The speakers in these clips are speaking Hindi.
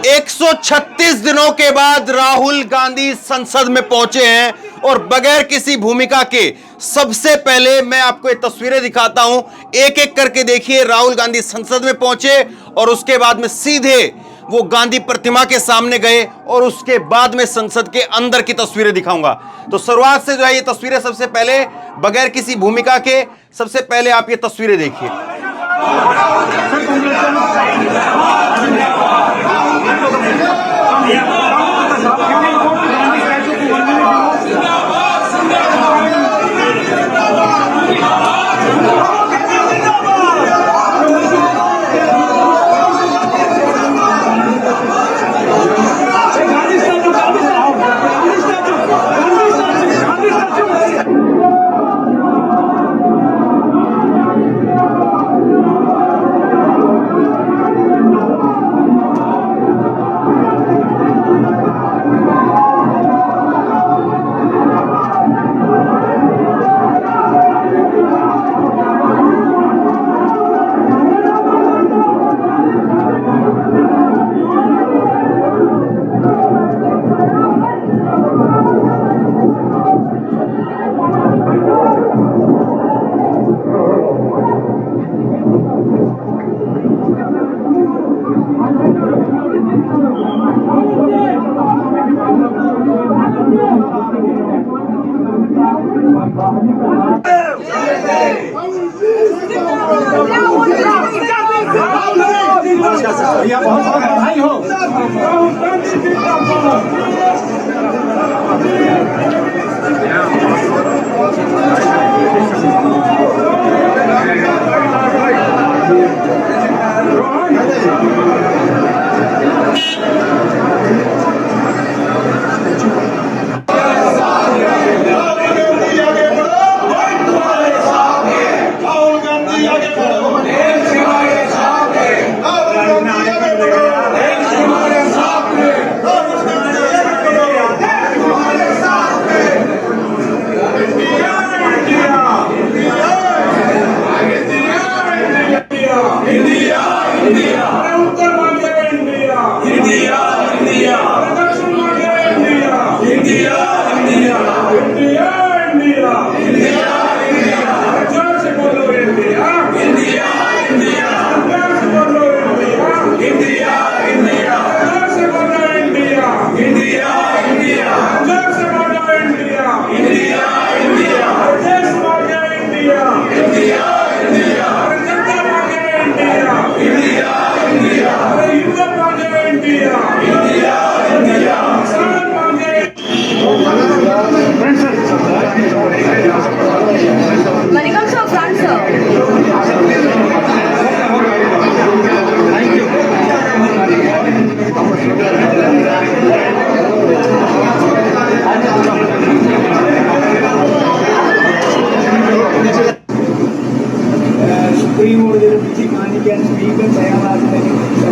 136 दिनों के बाद राहुल गांधी संसद में पहुंचे हैं और बगैर किसी भूमिका के सबसे पहले मैं आपको ये तस्वीरें दिखाता हूं, एक एक करके देखिए। राहुल गांधी संसद में पहुंचे और उसके बाद में सीधे वो गांधी प्रतिमा के सामने गए और उसके बाद में संसद के अंदर की तस्वीरें दिखाऊंगा। तो शुरुआत से जो है ये तस्वीरें सबसे पहले बगैर किसी भूमिका के, सबसे पहले आप ये तस्वीरें देखिए।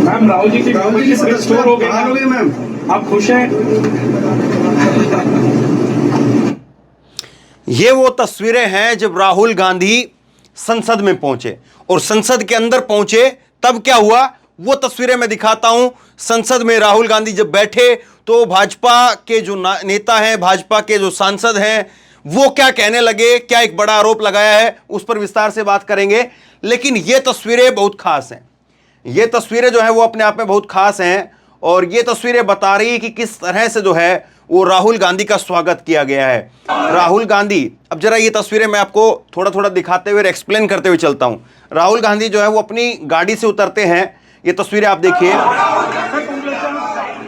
मैम राहुल जी की स्टोर हो गई मैम, आप खुश हैं? ये वो तस्वीरें हैं जब राहुल गांधी संसद में पहुंचे और संसद के अंदर पहुंचे तब क्या हुआ वो तस्वीरें मैं दिखाता हूं। संसद में राहुल गांधी जब बैठे तो भाजपा के जो नेता हैं, भाजपा के जो सांसद हैं, वो क्या कहने लगे, क्या एक बड़ा आरोप लगाया है, उस पर विस्तार से बात करेंगे। लेकिन ये तस्वीरें बहुत खास हैं, ये तस्वीरें जो है वो अपने आप में बहुत खास हैं और ये तस्वीरें बता रही कि किस तरह से जो है वो राहुल गांधी का स्वागत किया गया है। राहुल गांधी, अब जरा ये तस्वीरें मैं आपको थोड़ा थोड़ा दिखाते हुए एक्सप्लेन करते हुए चलता हूं। राहुल गांधी जो है वो अपनी गाड़ी से उतरते हैं, ये तस्वीरें आप देखिए।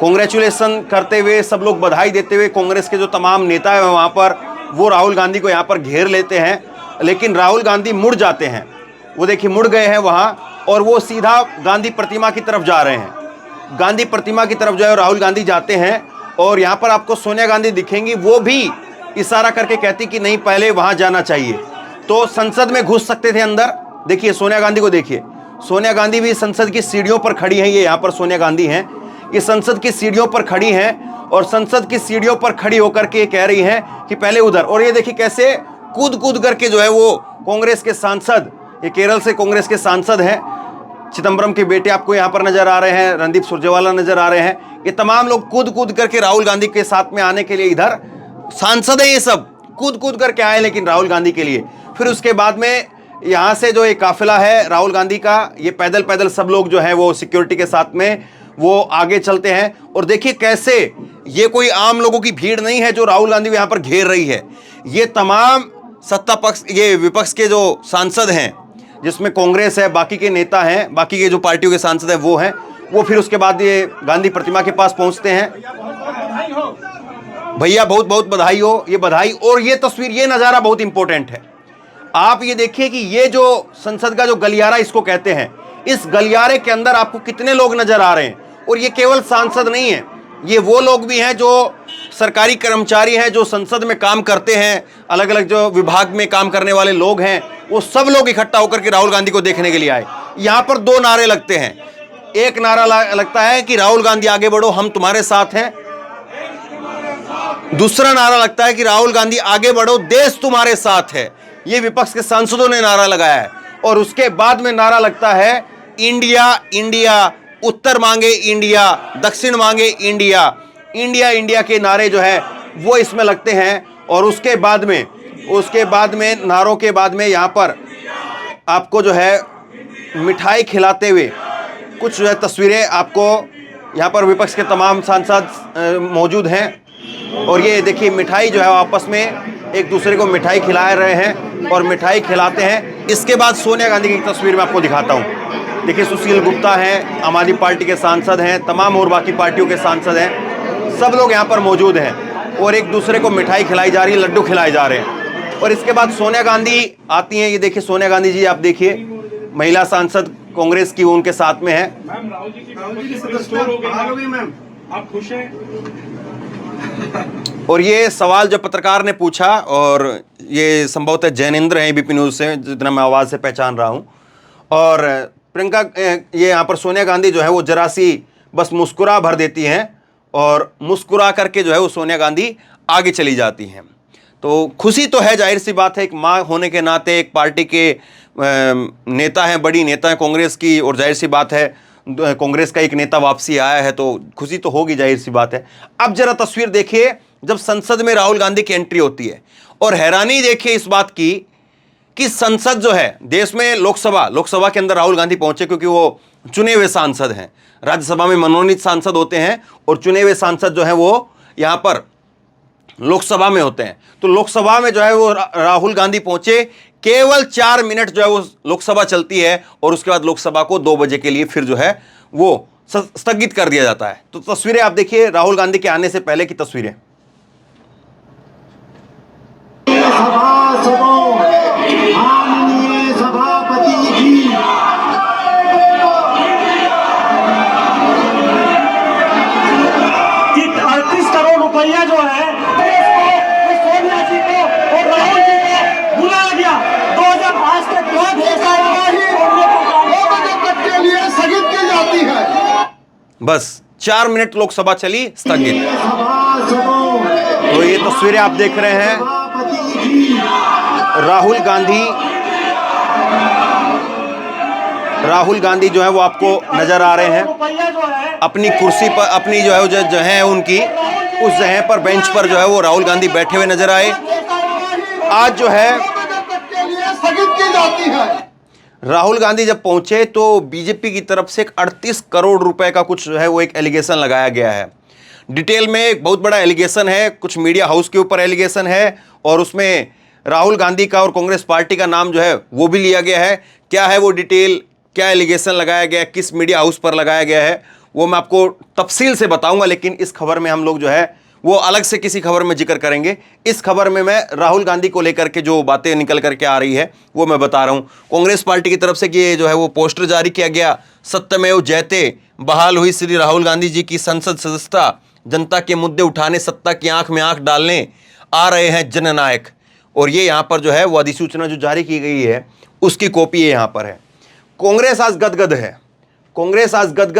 कांग्रेचुलेशन करते हुए, सब लोग बधाई देते हुए, कांग्रेस के जो तमाम नेता है वहां पर वो राहुल गांधी को यहां पर घेर लेते हैं। लेकिन राहुल गांधी मुड़ जाते हैं, वो देखिए मुड़ गए हैं वहां और वो सीधा गांधी प्रतिमा की तरफ जा रहे हैं। गांधी प्रतिमा की तरफ जो है राहुल गांधी जाते हैं और यहां पर आपको सोनिया गांधी दिखेंगी, वो भी इशारा करके कहती कि नहीं पहले वहां जाना चाहिए। तो संसद में घुस सकते थे अंदर। देखिए सोनिया गांधी को देखिए, सोनिया गांधी भी संसद की सीढ़ियों पर खड़ी हैं। ये यहाँ पर सोनिया गांधी हैं, ये संसद की सीढ़ियों पर खड़ी हैं और संसद की सीढ़ियों पर खड़ी होकर के कह रही हैं कि पहले उधर। और ये देखिए कैसे कूद कूद करके जो है वो कांग्रेस के सांसद, ये केरल से कांग्रेस के सांसद हैं, चिदम्बरम के बेटे आपको यहाँ पर नजर आ रहे हैं, रणदीप सुरजेवाला नजर आ रहे हैं। ये तमाम लोग कूद कूद करके राहुल गांधी के साथ में आने के लिए, इधर सांसद है ये सब, कूद कूद करके आए लेकिन राहुल गांधी के लिए। फिर उसके बाद में यहाँ से जो एक काफिला है राहुल गांधी का, ये पैदल पैदल सब लोग जो है वो सिक्योरिटी के साथ में वो आगे चलते हैं। और देखिए कैसे ये कोई आम लोगों की भीड़ नहीं है जो राहुल गांधी को यहाँ पर घेर रही है। ये तमाम सत्ता पक्ष, ये विपक्ष के जो सांसद हैं, जिसमें कांग्रेस है, बाकी के नेता हैं, बाकी के जो पार्टियों के सांसद हैं वो हैं, वो फिर उसके बाद ये गांधी प्रतिमा के पास पहुंचते हैं। भैया बहुत बहुत बधाई हो, ये बधाई। और ये तस्वीर, ये नज़ारा बहुत इंपॉर्टेंट है। आप ये देखिए कि ये जो संसद का जो गलियारा इसको कहते हैं, इस गलियारे के अंदर आपको कितने लोग नजर आ रहे हैं। और ये केवल सांसद नहीं है, ये वो लोग भी हैं जो सरकारी कर्मचारी हैं, जो संसद में काम करते हैं, अलग अलग जो विभाग में काम करने वाले लोग हैं, वो सब लोग इकट्ठा होकर के राहुल गांधी को देखने के लिए आए। यहाँ पर दो नारे लगते हैं। एक नारा लगता है कि राहुल गांधी आगे बढ़ो, हम तुम्हारे साथ हैं। दूसरा नारा लगता है कि राहुल गांधी आगे बढ़ो, देश तुम्हारे साथ है। ये विपक्ष के सांसदों ने नारा लगाया है। और उसके बाद में नारा लगता है इंडिया इंडिया, उत्तर मांगे इंडिया, दक्षिण मांगे इंडिया। इंडिया इंडिया के नारे जो है वो इसमें लगते हैं। और उसके बाद में नारों के बाद में यहाँ पर आपको जो है मिठाई खिलाते हुए कुछ जो है तस्वीरें आपको यहाँ पर विपक्ष के तमाम सांसद मौजूद हैं। और ये देखिए मिठाई जो है आपस में एक दूसरे को मिठाई खिला रहे हैं और मिठाई खिलाते हैं। इसके बाद सोनिया गांधी की तस्वीर मैं आपको दिखाता हूँ। देखिए सुशील गुप्ता हैं, आम आदमी पार्टी के सांसद हैं, तमाम और बाकी पार्टियों के सांसद हैं, सब लोग यहाँ पर मौजूद हैं और एक दूसरे को मिठाई खिलाई जा रही है, लड्डू खिलाए जा रहे हैं। और इसके बाद सोनिया गांधी आती हैं। ये देखिए सोनिया गांधी जी, आप देखिए महिला सांसद कांग्रेस की, वो उनके साथ में है। मैम राहुल जी की स्टोर हो गई मैम, आप खुश हैं? और ये सवाल जो पत्रकार ने पूछा, और ये संभवतः जैनेंद्र हैं एबीपी न्यूज़ से, जितना मैं आवाज़ से पहचान रहा हूँ। और प्रियंका, ये यहाँ पर सोनिया गांधी जो है वो जरा सी बस मुस्कुरा भर देती हैं और मुस्कुरा करके जो है वो सोनिया गांधी आगे चली जाती हैं। तो खुशी तो है, जाहिर सी बात है, एक माँ होने के नाते, एक पार्टी के नेता हैं, बड़ी नेता है कांग्रेस की, और जाहिर सी बात है कांग्रेस का एक नेता वापसी आया है तो खुशी तो होगी, जाहिर सी बात है। अब जरा तस्वीर देखिए जब संसद में राहुल गांधी की एंट्री होती है, और हैरानी देखिए इस बात की कि संसद जो है देश में, लोकसभा के अंदर राहुल गांधी पहुंचे क्योंकि वो चुने हुए सांसद हैं। राज्यसभा में मनोनीत सांसद होते हैं और चुने हुए सांसद जो है वो यहाँ पर लोकसभा में होते हैं। तो लोकसभा में जो है वो राहुल गांधी पहुंचे। केवल 4 मिनट जो है वो लोकसभा चलती है और उसके बाद लोकसभा को 2 बजे के लिए फिर जो है वो स्थगित कर दिया जाता है। तो तस्वीरें आप देखिए राहुल गांधी के आने से पहले की तस्वीरें। रुपया जो है सोनिया जी को और राहुल जी को बुलाया गया। 2005 के बाद के लिए स्थगित की जाती है। बस 4 मिनट लोकसभा चली, स्थगित। तो ये तस्वीरें आप देख रहे हैं, राहुल गांधी जो है वो आपको नजर आ रहे हैं अपनी कुर्सी पर, अपनी जो है उनकी उस जगह पर, बेंच पर जो है वो राहुल गांधी बैठे हुए नजर आए। आज जो है राहुल गांधी जब पहुंचे तो बीजेपी की तरफ से 38 करोड़ रुपए का कुछ जो है वो एक एलिगेशन लगाया गया है। डिटेल में एक बहुत बड़ा एलिगेशन है, कुछ मीडिया हाउस के ऊपर एलिगेशन है और उसमें राहुल गांधी का और कांग्रेस पार्टी का नाम जो है वो भी लिया गया है। क्या है वो डिटेल, क्या एलिगेशन लगाया गया है, किस मीडिया हाउस पर लगाया गया है, वो मैं आपको तफसील से बताऊंगा। लेकिन इस खबर में हम लोग जो है वो अलग से किसी खबर में जिक्र करेंगे। इस खबर में मैं राहुल गांधी को लेकर के जो बातें निकल करके आ रही है वो मैं बता रहा हूं। कांग्रेस पार्टी की तरफ से कि ये जो है वो पोस्टर जारी किया गया, सत्यमेव जयते, बहाल हुई श्री राहुल गांधी जी की संसद सदस्यता, जनता के मुद्दे उठाने, सत्ता की आंख में आंख डालने आ रहे हैं जननायक। और ये यहाँ पर जो है वो अधिसूचना जो जारी की गई है उसकी कॉपी ये यहाँ पर है। कांग्रेस आज गदगद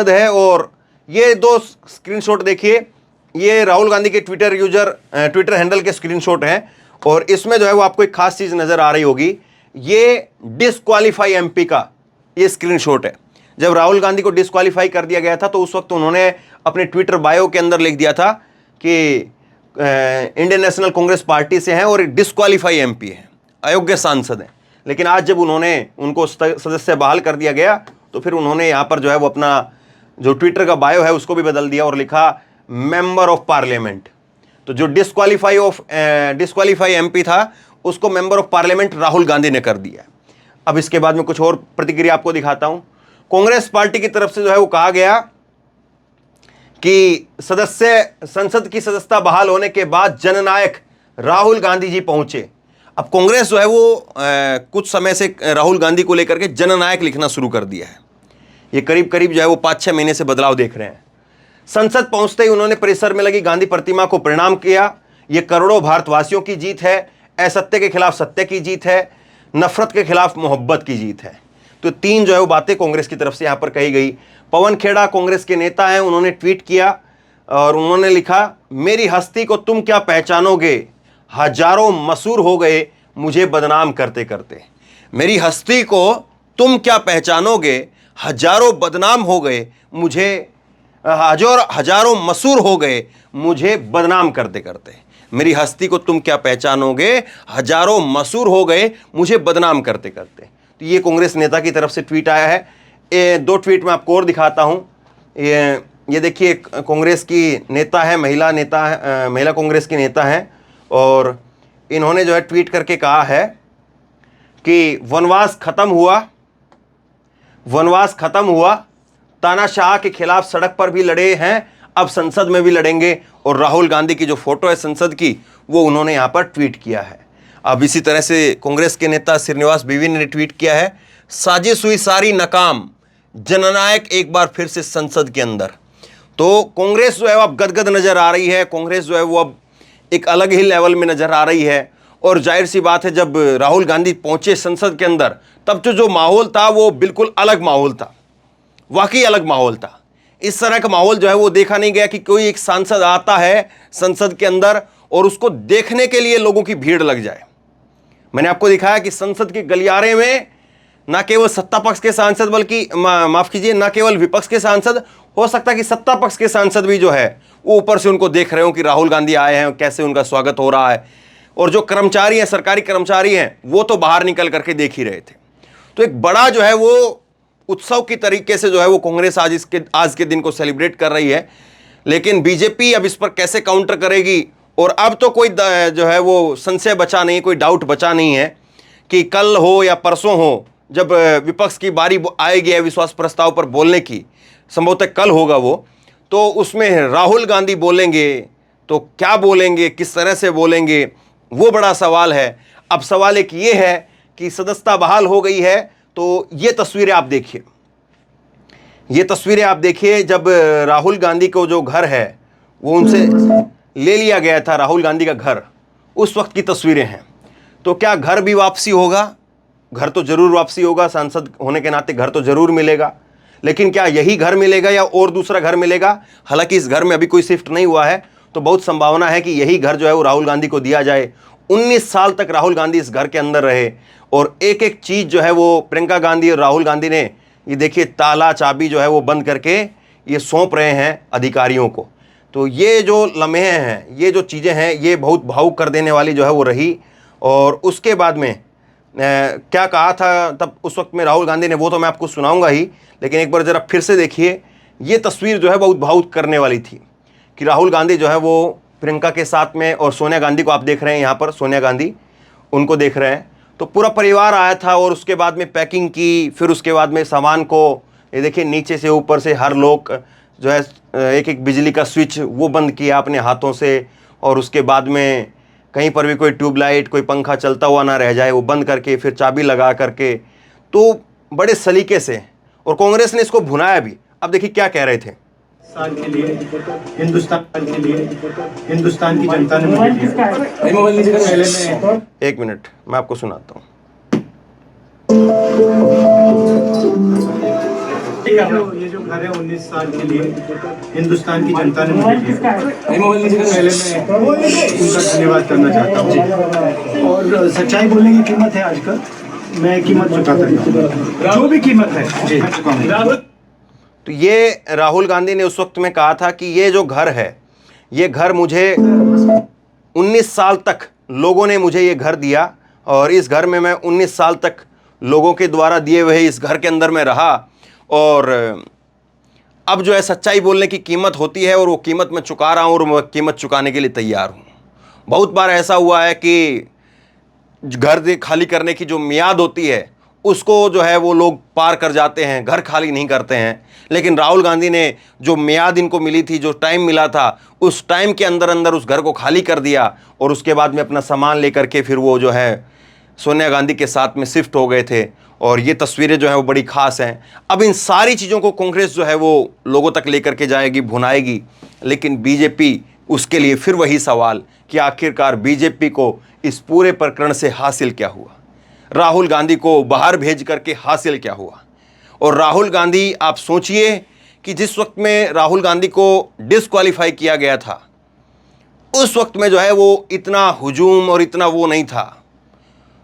है। और ये 2 स्क्रीनशॉट देखिए, ये राहुल गांधी के ट्विटर हैंडल के स्क्रीनशॉट हैं और इसमें जो है वो आपको एक खास चीज़ नज़र आ रही होगी। ये डिस्क्वालीफाई एमपी का ये स्क्रीनशॉट है। जब राहुल गांधी को डिस्क्वालीफाई कर दिया गया था तो उस वक्त उन्होंने अपने ट्विटर बायो के अंदर लिख दिया था कि इंडियन नेशनल कांग्रेस पार्टी से हैं और डिस्क्वालीफाई एमपी हैं, अयोग्य सांसद हैं। लेकिन आज जब उनको सदस्य बहाल कर दिया गया तो फिर उन्होंने यहाँ पर जो है वो अपना जो ट्विटर का बायो है उसको भी बदल दिया और लिखा मेंबर ऑफ पार्लियामेंट। तो जो डिस्क्वालीफाई एमपी था उसको member of parliament Rahul Gandhi ने कर दिया। अब इसके बाद में कुछ और प्रतिक्रिया आपको दिखाता हूं। कांग्रेस पार्टी की तरफ से जो है वो कहा गया कि संसद की सदस्यता बहाल होने के बाद जननायक राहुल गांधी जी पहुंचे। अब कांग्रेस जो है वो कुछ समय से राहुल गांधी को लेकर के जननायक लिखना शुरू कर दिया है। ये करीब करीब जो है वो 5-6 महीने से बदलाव देख रहे हैं। संसद पहुंचते ही उन्होंने परिसर में लगी गांधी प्रतिमा को प्रणाम किया। ये करोड़ों भारतवासियों की जीत है, असत्य के खिलाफ सत्य की जीत है, नफरत के खिलाफ मोहब्बत की जीत है। तो 3 जो है वो बातें कांग्रेस की तरफ से यहां पर कही गई। पवन खेड़ा कांग्रेस के नेता हैं, उन्होंने ट्वीट किया और उन्होंने लिखा, मेरी हस्ती को तुम क्या पहचानोगे, हजारों मशहूर हो गए मुझे बदनाम करते करते। मेरी हस्ती को तुम क्या पहचानोगे, हजारों बदनाम हो गए मुझे, हजारों मशहूर हो गए मुझे बदनाम करते करते। मेरी हस्ती को तुम क्या पहचानोगे, हजारों मशहूर हो गए मुझे बदनाम करते करते। तो ये कांग्रेस नेता की तरफ से ट्वीट आया है। 2 ट्वीट मैं आपको और दिखाता हूं। ये देखिए, कांग्रेस की नेता है, महिला कांग्रेस की नेता हैं और इन्होंने जो है ट्वीट करके कहा है कि वनवास खत्म हुआ, तानाशाह के खिलाफ सड़क पर भी लड़े हैं, अब संसद में भी लड़ेंगे। और राहुल गांधी की जो फोटो है संसद की वो उन्होंने यहां पर ट्वीट किया है। अब इसी तरह से कांग्रेस के नेता श्रीनिवास बीवी ने ट्वीट किया है, साजिश हुई सारी नाकाम, जननायक एक बार फिर से संसद के अंदर। तो कांग्रेस जो है वो अब गदगद नजर आ रही है। कांग्रेस जो है वो अब एक अलग ही लेवल में नजर आ रही है। और जाहिर सी बात है, जब राहुल गांधी पहुंचे संसद के अंदर तब तो जो माहौल था वो बिल्कुल अलग माहौल था, वाकई अलग माहौल था। इस तरह का माहौल जो है वो देखा नहीं गया कि कोई एक सांसद आता है संसद के अंदर और उसको देखने के लिए लोगों की भीड़ लग जाए। मैंने आपको दिखाया कि संसद के गलियारे में ना केवल सत्ता पक्ष के सांसद बल्कि माफ कीजिए, ना केवल विपक्ष के सांसद, हो सकता है कि सत्ता पक्ष के सांसद भी जो है वो ऊपर से उनको देख रहे हो कि राहुल गांधी आए हैं, कैसे उनका स्वागत हो रहा है। और जो कर्मचारी हैं, सरकारी कर्मचारी हैं, वो तो बाहर निकल करके देख ही रहे थे। तो एक बड़ा जो है वो उत्सव की तरीके से जो है वो कांग्रेस आज के दिन को सेलिब्रेट कर रही है। लेकिन बीजेपी अब इस पर कैसे काउंटर करेगी, और अब तो कोई जो है वो संशय बचा नहीं, कोई डाउट बचा नहीं है कि कल हो या परसों हो, जब विपक्ष की बारी आएगी अविश्वास प्रस्ताव पर बोलने की, संभवतः कल होगा वो, तो उसमें राहुल गांधी बोलेंगे तो क्या बोलेंगे, किस तरह से बोलेंगे, वो बड़ा सवाल है। अब सवाल एक ये है कि सदस्यता बहाल हो गई है, तो ये तस्वीरें आप देखिए, जब राहुल गांधी को जो घर है वो उनसे ले लिया गया था, राहुल गांधी का घर, उस वक्त की तस्वीरें हैं। तो क्या घर भी वापसी होगा? घर तो जरूर वापसी होगा, सांसद होने के नाते घर तो जरूर मिलेगा। लेकिन क्या यही घर मिलेगा या और दूसरा घर मिलेगा? हालांकि इस घर में अभी कोई शिफ्ट नहीं हुआ है, तो बहुत संभावना है कि यही घर जो है वो राहुल गांधी को दिया जाए। 19 साल तक राहुल गांधी इस घर के अंदर रहे और एक एक चीज़ जो है वो प्रियंका गांधी और राहुल गांधी ने, ये देखिए, ताला चाबी जो है वो बंद करके ये सौंप रहे हैं अधिकारियों को। तो ये जो लम्हे हैं, ये जो चीज़ें हैं, ये बहुत भावुक कर देने वाली जो है वो रही। और उसके बाद में क्या कहा था तब उस वक्त में राहुल गांधी ने, वो तो मैं आपको सुनाऊंगा ही, लेकिन एक बार ज़रा फिर से देखिए। ये तस्वीर जो है बहुत भावुक करने वाली थी कि राहुल गांधी जो है वो प्रियंका के साथ में, और सोनिया गांधी को आप देख रहे हैं यहाँ पर, सोनिया गांधी उनको देख रहे हैं। तो पूरा परिवार आया था और उसके बाद में पैकिंग की, फिर उसके बाद में सामान को, ये देखिए, नीचे से ऊपर से हर लोग जो है एक एक बिजली का स्विच वो बंद किया अपने हाथों से। और उसके बाद में कहीं पर भी कोई ट्यूबलाइट, कोई पंखा चलता हुआ ना रह जाए, वो बंद करके फिर चाबी लगा करके, तो बड़े सलीके से। और कांग्रेस ने इसको भुनाया भी। अब देखिए क्या कह रहे थे। साल के लिए हिंदुस्तान की जनता ने मुझे दिया। पहले मैं, एक मिनट मैं आपको सुनाता हूँ। ये जो घर है 19 साल के लिए हिंदुस्तान की जनता ने मुझे दिया। पहले मैं उनका धन्यवाद करना चाहता हूँ। और सच्चाई बोलने की कीमत है आजकल, मैं कीमत चुकाता हूँ, जो भी कीमत है मैं चुकाऊंगा। तो ये राहुल गांधी ने उस वक्त में कहा था कि ये जो घर है, ये घर मुझे 19 साल तक लोगों ने मुझे ये घर दिया और इस घर में मैं 19 साल तक लोगों के द्वारा दिए हुए इस घर के अंदर में रहा और अब जो है सच्चाई बोलने की कीमत होती है और वो कीमत मैं चुका रहा हूँ और मैं कीमत चुकाने के लिए तैयार हूँ। बहुत बार ऐसा हुआ है कि घर खाली करने की जो मियाद होती है उसको जो है वो लोग पार कर जाते हैं, घर खाली नहीं करते हैं। लेकिन राहुल गांधी ने जो मियाद इनको मिली थी, जो टाइम मिला था, उस टाइम के अंदर अंदर उस घर को खाली कर दिया और उसके बाद में अपना सामान लेकर के फिर वो जो है सोनिया गांधी के साथ में शिफ्ट हो गए थे। और ये तस्वीरें जो है वो बड़ी ख़ास हैं। अब इन सारी चीज़ों को कांग्रेस जो है वो लोगों तक लेकर के जाएगी, भुनाएगी, लेकिन बीजेपी उसके लिए फिर वही सवाल कि आखिरकार बीजेपी को इस पूरे प्रकरण से हासिल क्या हुआ, राहुल गांधी को बाहर भेज करके हासिल क्या हुआ। और राहुल गांधी, आप सोचिए कि जिस वक्त में राहुल गांधी को डिस्क्वालीफाई किया गया था उस वक्त में जो है वो इतना हुजूम और इतना वो नहीं था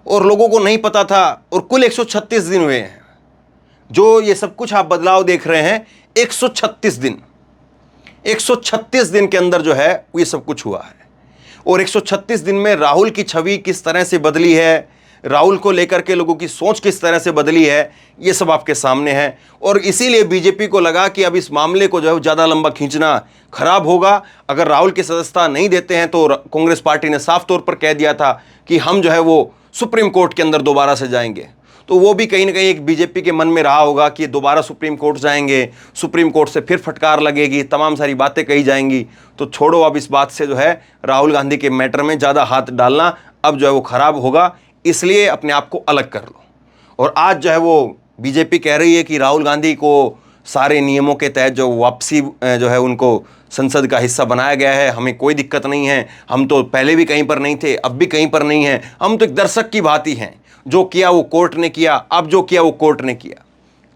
और लोगों को नहीं पता था। और कुल 136 दिन हुए हैं जो ये सब कुछ आप बदलाव देख रहे हैं। 136 दिन, 136 दिन के अंदर जो है ये सब कुछ हुआ है। और 136 दिन में राहुल की छवि किस तरह से बदली है, राहुल को लेकर के लोगों की सोच किस तरह से बदली है, ये सब आपके सामने है। और इसीलिए बीजेपी को लगा कि अब इस मामले को जो है ज़्यादा लंबा खींचना खराब होगा। अगर राहुल की सदस्यता नहीं देते हैं तो कांग्रेस पार्टी ने साफ तौर पर कह दिया था कि हम जो है वो सुप्रीम कोर्ट के अंदर दोबारा से जाएंगे। तो वो भी कहीं ना कहीं एक बीजेपी के मन में रहा होगा कि दोबारा सुप्रीम कोर्ट जाएंगे, सुप्रीम कोर्ट से फिर फटकार लगेगी, तमाम सारी बातें कही जाएंगी। तो छोड़ो, अब इस बात से जो है राहुल गांधी के मैटर में ज़्यादा हाथ डालना अब जो है वो ख़राब होगा, इसलिए अपने आप को अलग कर लो। और आज जो है वो बीजेपी कह रही है कि राहुल गांधी को सारे नियमों के तहत जो वापसी जो है उनको संसद का हिस्सा बनाया गया है, हमें कोई दिक्कत नहीं है, हम तो पहले भी कहीं पर नहीं थे, अब भी कहीं पर नहीं हैं, हम तो एक दर्शक की भांति हैं, जो किया वो कोर्ट ने किया, अब जो किया वो कोर्ट ने किया।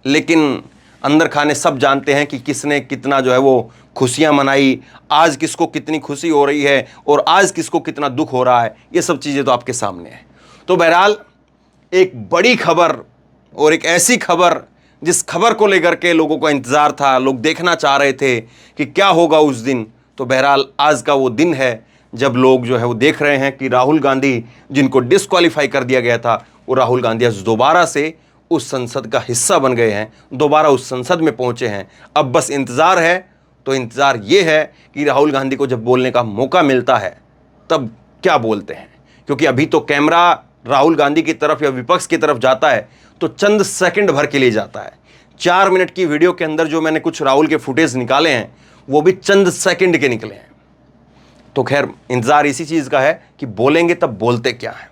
लेकिन अंदर खाने सब जानते हैं कि किसने कितना जो है वो खुशियाँ मनाई, आज किसको कितनी खुशी हो रही है और आज किसको कितना दुख हो रहा है, ये सब चीज़ें तो आपके सामने हैं। तो बहरहाल एक बड़ी खबर और एक ऐसी खबर जिस खबर को लेकर के लोगों को इंतज़ार था, लोग देखना चाह रहे थे कि क्या होगा उस दिन। तो बहरहाल आज का वो दिन है जब लोग जो है वो देख रहे हैं कि राहुल गांधी, जिनको डिस्क्वालीफाई कर दिया गया था, वो राहुल गांधी आज दोबारा से उस संसद का हिस्सा बन गए हैं, दोबारा उस संसद में पहुंचे हैं। अब बस इंतज़ार है, तो इंतज़ार ये है कि राहुल गांधी को जब बोलने का मौका मिलता है तब क्या बोलते हैं। क्योंकि अभी तो कैमरा राहुल गांधी की तरफ या विपक्ष की तरफ जाता है तो चंद सेकंड भर के लिए जाता है। 4 मिनट की वीडियो के अंदर जो मैंने कुछ राहुल के फुटेज निकाले हैं वो भी चंद सेकंड के निकले हैं। तो खैर इंतज़ार इसी चीज़ का है कि बोलेंगे तब बोलते क्या है।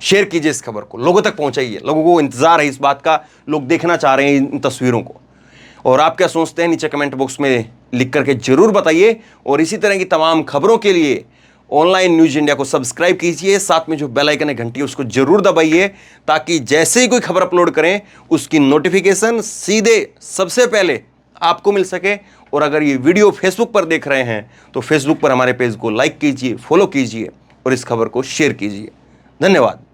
शेयर कीजिए इस खबर को, लोगों तक पहुंचाइए, लोगों को इंतज़ार है इस बात का, लोग देखना चाह रहे हैं इन तस्वीरों को। और आप क्या सोचते हैं नीचे कमेंट बॉक्स में लिख करके ज़रूर बताइए। और इसी तरह की तमाम खबरों के लिए ऑनलाइन न्यूज़ इंडिया को सब्सक्राइब कीजिए, साथ में जो बेल आइकन है घंटी उसको जरूर दबाइए, ताकि जैसे ही कोई खबर अपलोड करें उसकी नोटिफिकेशन सीधे सबसे पहले आपको मिल सके। और अगर ये वीडियो फेसबुक पर देख रहे हैं तो फेसबुक पर हमारे पेज को लाइक कीजिए, फॉलो कीजिए और इस खबर को शेयर कीजिए। धन्यवाद।